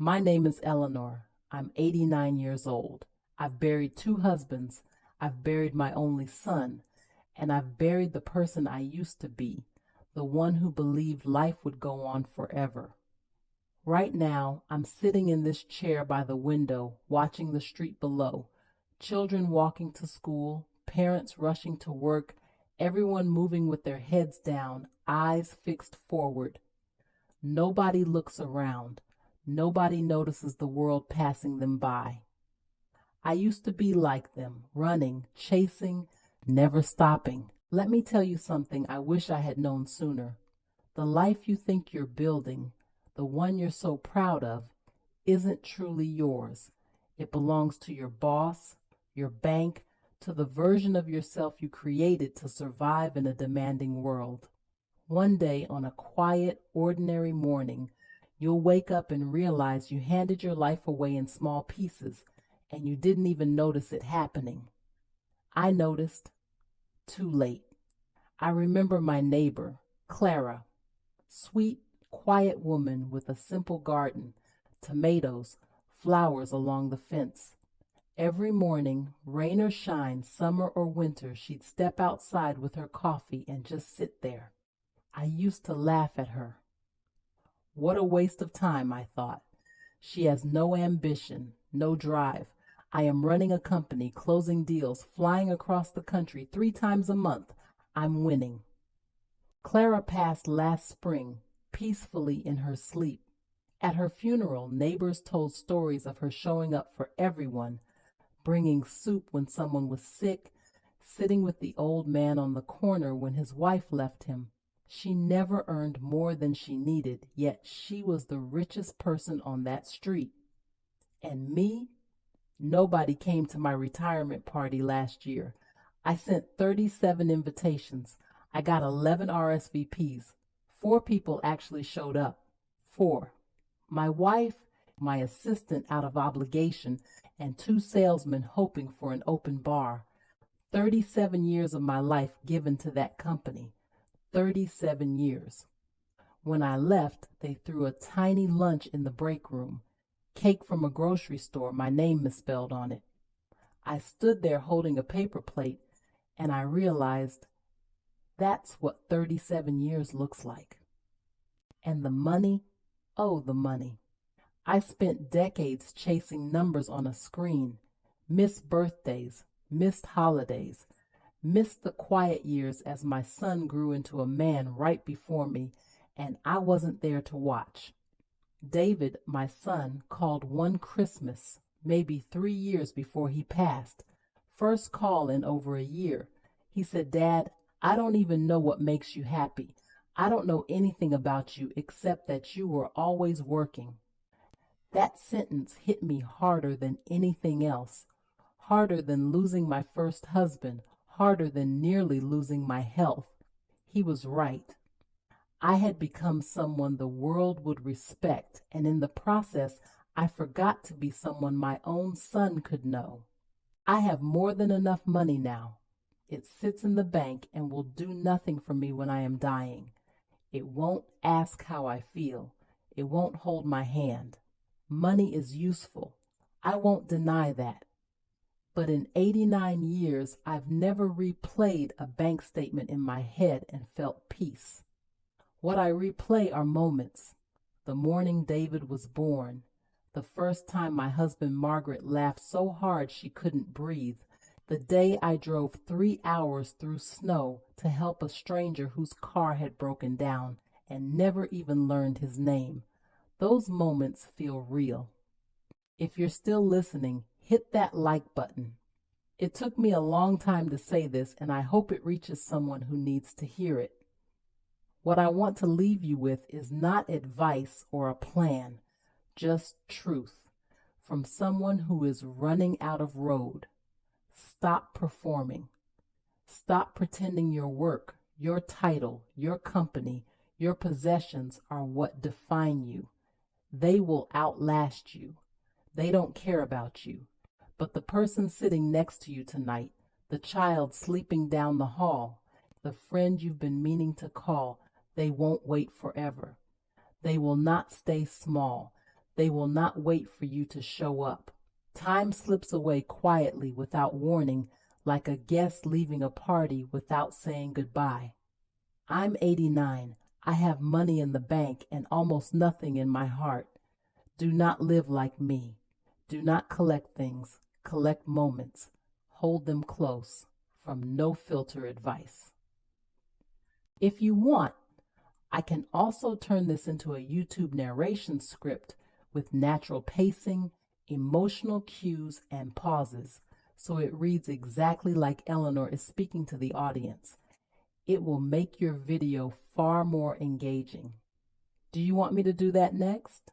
My name is Eleanor. I'm 89 years old. I've buried two husbands. I've buried my only son. And I've buried the person I used to be, the one who believed life would go on forever. Right now, I'm sitting in this chair by the window, watching the street below. Children walking to school, parents rushing to work, everyone moving with their heads down, eyes fixed forward. Nobody looks around. Nobody notices the world passing them by. I used to be like them, running, chasing, never stopping. Let me tell you something I wish I had known sooner. The life you think you're building, the one you're so proud of, isn't truly yours. It belongs to your boss, your bank, to the version of yourself you created to survive in a demanding world. One day, on a quiet, ordinary morning, you'll wake up and realize you handed your life away in small pieces and you didn't even notice it happening. I noticed too late. I remember my neighbor, Clara, sweet, quiet woman with a simple garden, tomatoes, flowers along the fence. Every morning, rain or shine, summer or winter, she'd step outside with her coffee and just sit there. I used to laugh at her. What a waste of time, I thought. She has no ambition, no drive. I am running a company, closing deals, flying across the country 3 times a month. I'm winning. Clara passed last spring, peacefully in her sleep. At her funeral, neighbors told stories of her showing up for everyone, bringing soup when someone was sick, sitting with the old man on the corner when his wife left him. She never earned more than she needed, yet she was the richest person on that street. And me? Nobody came to my retirement party last year. I sent 37 invitations. I got 11 RSVPs. 4 people actually showed up. 4. My wife, my assistant out of obligation, and 2 salesmen hoping for an open bar. 37 years of my life given to that company. 37 years. When I left, they threw a tiny lunch in the break room. Cake from a grocery store, my name misspelled on it. I stood there holding a paper plate, and I realized that's what 37 years looks like. And the money? Oh, the money. I spent decades chasing numbers on a screen, missed birthdays, missed holidays, missed the quiet years as my son grew into a man right before me, and I wasn't there to watch. David, my son, called one Christmas, maybe 3 years before he passed. First call in over a year. He said, "Dad, I don't even know what makes you happy. I don't know anything about you except that you were always working." That sentence hit me harder than anything else, harder than losing my first husband, harder than nearly losing my health. He was right. I had become someone the world would respect, and in the process, I forgot to be someone my own son could know. I have more than enough money now. It sits in the bank and will do nothing for me when I am dying. It won't ask how I feel. It won't hold my hand. Money is useful. I won't deny that. But in 89 years, I've never replayed a bank statement in my head and felt peace. What I replay are moments. The morning David was born. The first time my husband Margaret laughed so hard she couldn't breathe. The day I drove 3 hours through snow to help a stranger whose car had broken down and never even learned his name. Those moments feel real. If you're still listening, hit that like button. It took me a long time to say this, and I hope it reaches someone who needs to hear it. What I want to leave you with is not advice or a plan, just truth from someone who is running out of road. Stop performing. Stop pretending your work, your title, your company, your possessions are what define you. They will outlast you. They don't care about you. But the person sitting next to you tonight, the child sleeping down the hall, the friend you've been meaning to call, they won't wait forever. They will not stay small. They will not wait for you to show up. Time slips away quietly without warning, like a guest leaving a party without saying goodbye. I'm 89. I have money in the bank and almost nothing in my heart. Do not live like me. Do not collect things. Collect moments. Hold them close. From No Filter Advice. If you want, I can also turn this into a YouTube narration script with natural pacing, emotional cues, and pauses, so it reads exactly like Eleanor is speaking to the audience. It will make your video far more engaging. Do you want me to do that next?